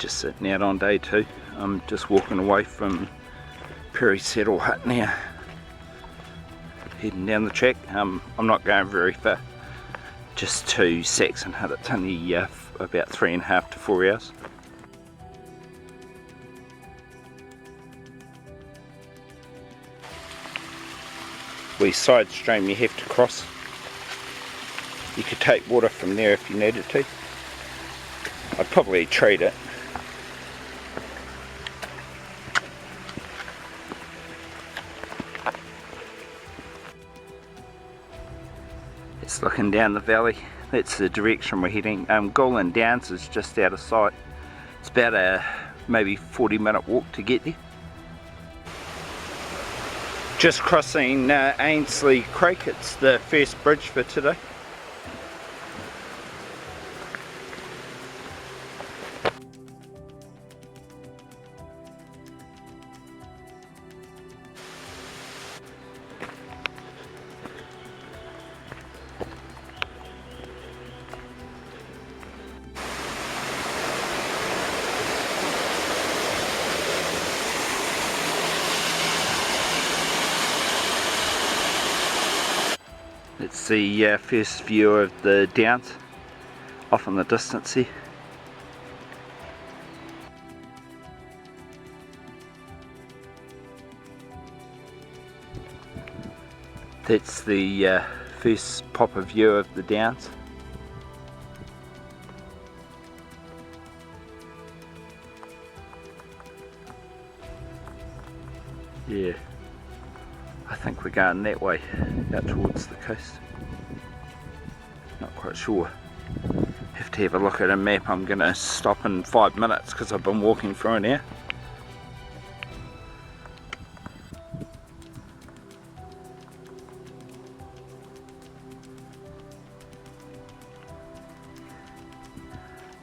just sitting out on day 2. I'm just walking away from Saxon Hut now, heading down the track. I'm not going very far, just to Saxon Hut. It's only about 3.5 to 4 hours. We side stream you have to cross. You could take water from there if you needed to. I'd probably treat it. It's looking down the valley. That's the direction we're heading. Gouland Downs is just out of sight. It's about a maybe 40-minute walk to get there. Just crossing Ainslie Creek. It's the first bridge for today. It's the first view of the Downs, off in the distance here. That's the first proper view of the Downs. Yeah. I think we're going that way, out towards the coast. Not quite sure. Have to have a look at a map. I'm going to stop in 5 minutes because I've been walking for an hour.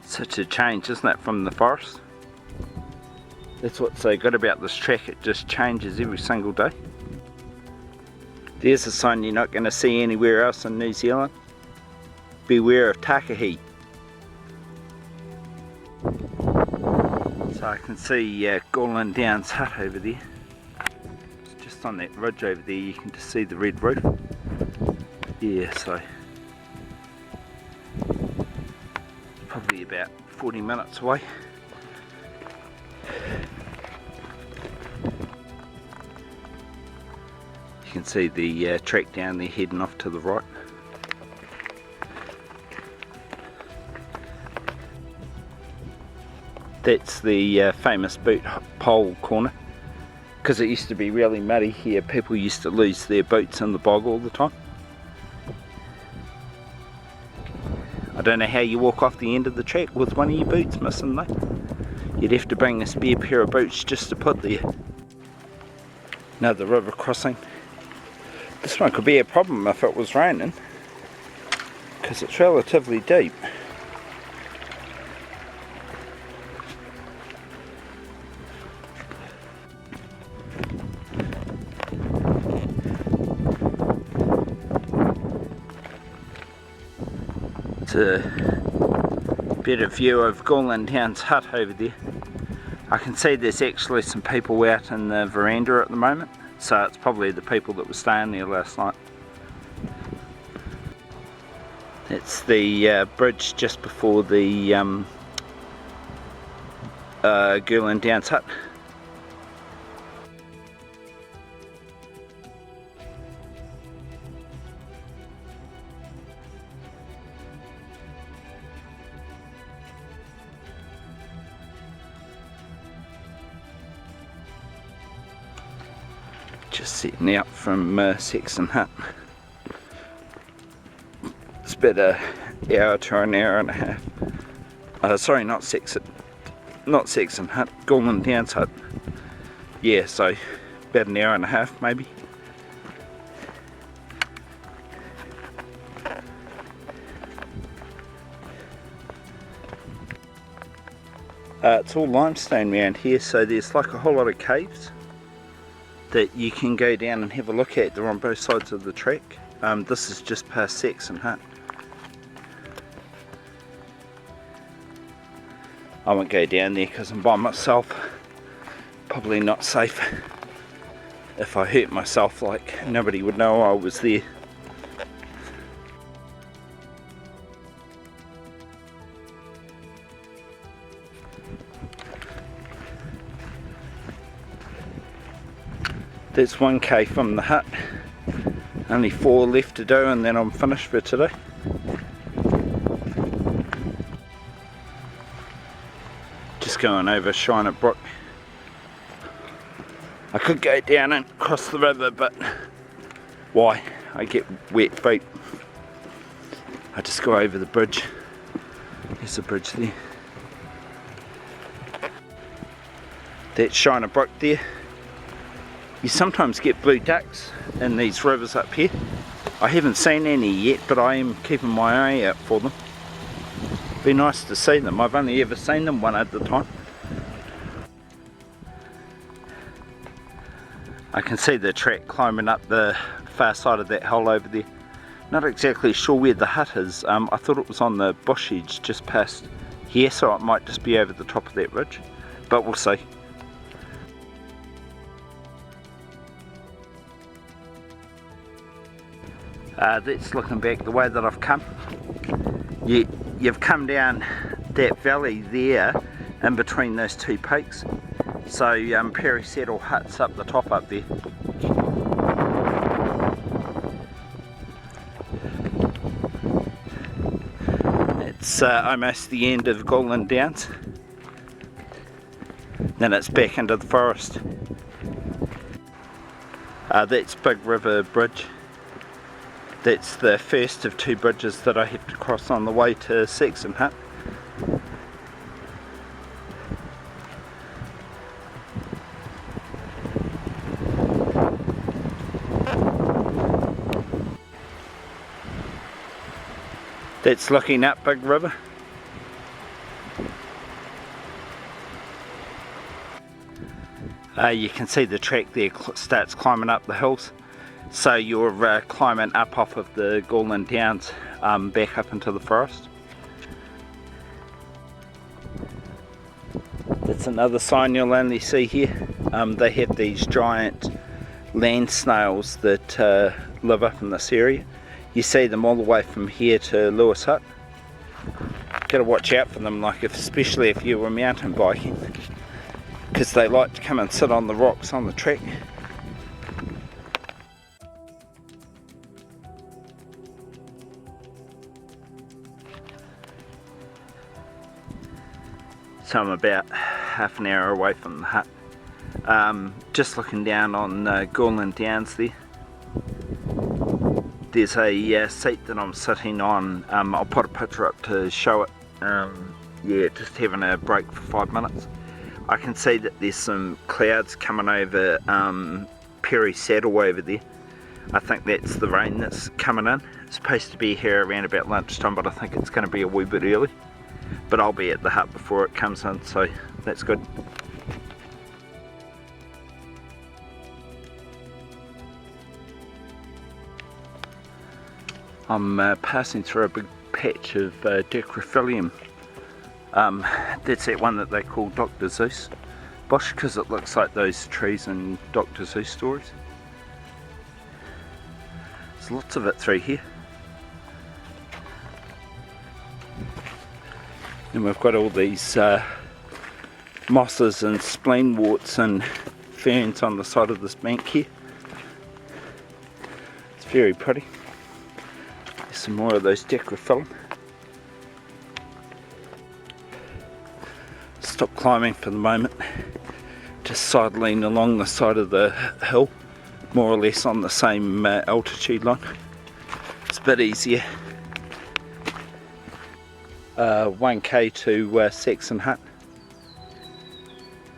Such a change, isn't it, from the forest? That's what's so good about this track, it just changes every single day. There's a sign you're not going to see anywhere else in New Zealand. Beware of Takahe. So I can see Gouland Downs hut over there. It's just on that ridge over there, you can just see the red roof. Yeah, so probably about 40 minutes away. You can see the track down there heading off to the right. That's the famous boot hole corner. Because it used to be really muddy here, people used to lose their boots in the bog all the time. I don't know how you walk off the end of the track with one of your boots missing though. You'd have to bring a spare pair of boots just to put there. Another river crossing. This one could be a problem if it was raining, because it's relatively deep. It's a better view of Gouland Downs hut over there. I can see there's actually some people out in the veranda at the moment. So it's probably the people that were staying there last night. It's the bridge just before the Gouland Downs hut. Just setting out from Saxon Hut. It's about an hour to an hour and a half. Sorry, not Saxon Hut, Gouland Downs hut. Yeah, so about an hour and a half maybe. It's all limestone around here, so there's like a whole lot of caves that you can go down and have a look at. They're on both sides of the track. This is just past Saxon Hut. I won't go down there because I'm by myself. Probably not safe. If I hurt myself, like, nobody would know I was there. That's 1k from the hut. Only 4 left to do and then I'm finished for today. Just going over Shiner Brook. I could go down and cross the river, but why? I get wet feet. I just go over the bridge. There's a bridge there. That's Shiner Brook there. You sometimes get blue ducks in these rivers up here. I haven't seen any yet, but I am keeping my eye out for them. Be nice to see them. I've only ever seen them one at a time. I can see the track climbing up the far side of that hill over there. Not exactly sure where the hut is. I thought it was on the bush edge just past here, so it might just be over the top of that ridge, but we'll see. That's looking back the way that I've come. You've come down that valley there in between those two peaks. So Perry Settle Hut's up the top up there. It's almost the end of Gouland Downs. Then it's back into the forest. That's Big River Bridge. That's the first of 2 bridges that I have to cross on the way to Saxon Hut. That's looking up Big River. You can see the track there starts climbing up the hills. So you're climbing up off of the Gouland Downs back up into the forest. That's another sign you'll only see here. They have these giant land snails that live up in this area. You see them all the way from here to Lewis Hut. Gotta watch out for them, like especially if you were mountain biking, because they like to come and sit on the rocks on the track. So I'm about half an hour away from the hut. Just looking down on Gouland Downs there. There's a seat that I'm sitting on. I'll put a picture up to show it. Yeah, just having a break for 5 minutes. I can see that there's some clouds coming over Perry Saddle over there. I think that's the rain that's coming in. It's supposed to be here around about lunchtime, but I think it's going to be a wee bit early. But I'll be at the hut before it comes in, so that's good. I'm passing through a big patch of Dacryphilium. That's that one that they call Dr. Zeus bush, because it looks like those trees in Dr. Zeus stories. There's lots of it through here. And we've got all these mosses and spleenworts and ferns on the side of this bank here. It's very pretty. There's some more of those Dacryphilium. Stop climbing for the moment. Just sidling along the side of the hill, more or less on the same altitude line. It's a bit easier. 1k to Saxon Hut.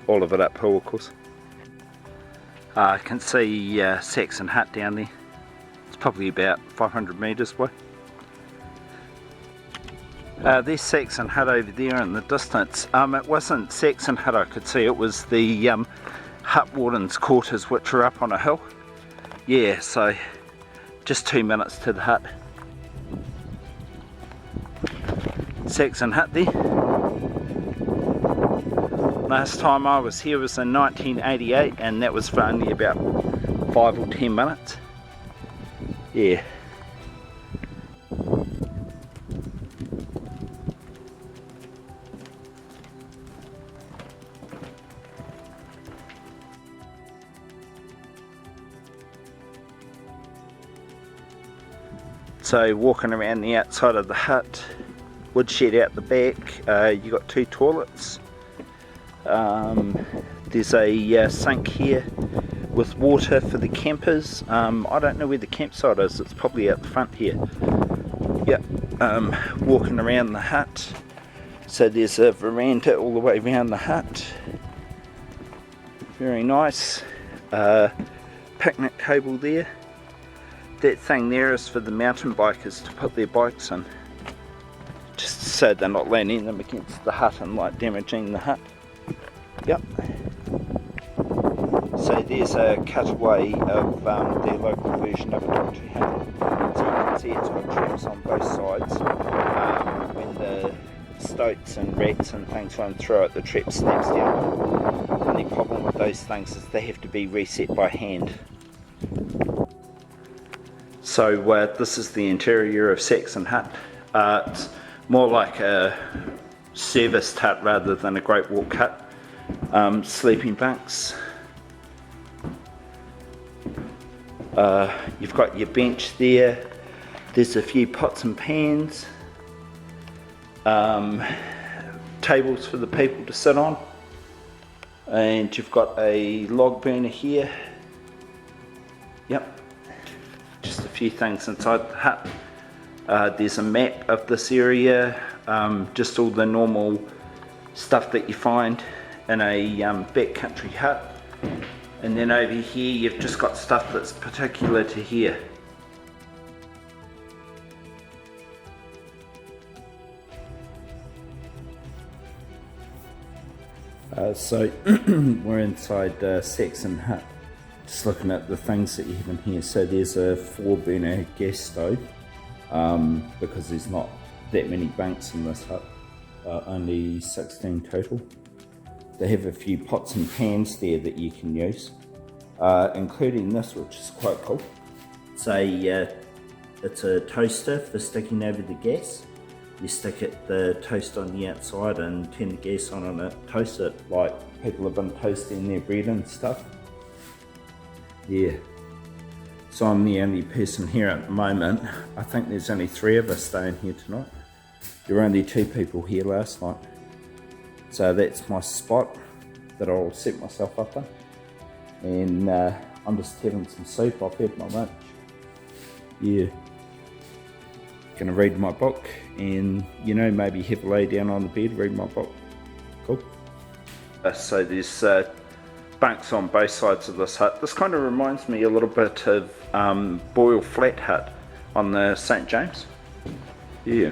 All of it uphill, of course. I can see Saxon Hut down there. It's probably about 500 metres away. There's Saxon Hut over there in the distance. It wasn't Saxon Hut I could see, it was the hut warden's quarters, which are up on a hill. Yeah, so just 2 minutes to the hut. Saxon Hut there. Last time I was here was in 1988, and that was for only about 5 or 10 minutes. Yeah. So walking around the outside of the hut, woodshed out the back, you got 2 toilets. There's a sink here with water for the campers. I don't know where the campsite is, it's probably out the front here. Yep, walking around the hut. So there's a veranda all the way around the hut. Very nice. Picnic table there. That thing there is for the mountain bikers to put their bikes in, just so they're not landing them against the hut and like damaging the hut. Yep. So there's a cutaway of their local version of a country hut. So you can see it's got traps on both sides. When the stoats and rats and things run through it, the trap snaps down. The only problem with those things is they have to be reset by hand. So this is the interior of Saxon Hut. It's more like a serviced hut rather than a Great Walk hut. Sleeping bunks. You've got your bench there. There's a few pots and pans. Tables for the people to sit on. And you've got a log burner here. Yep. Just a few things inside the hut. There's a map of this area, just all the normal stuff that you find in a backcountry hut. And then over here you've just got stuff that's particular to here. So we're inside Saxon Hut. Just looking at the things that you have in here. So there's a 4-burner gas stove, because there's not that many bunks in this hut, only 16 total. They have a few pots and pans there that you can use, including this, which is quite cool. It's a toaster for sticking over the gas. You stick the toast on the outside and turn the gas on and it toasts it like people have been toasting their bread and stuff. Yeah, so I'm the only person here at the moment. I think there's only 3 of us staying here tonight. There were only 2 people here last night. So that's my spot that I'll set myself up in. And I'm just having some soup. I've had my lunch. Yeah. Gonna read my book and, you know, maybe have a lay down on the bed, read my book. Cool. So there's bunks on both sides of this hut. This kind of reminds me a little bit of Boyle Flat Hut on the St. James. Yeah.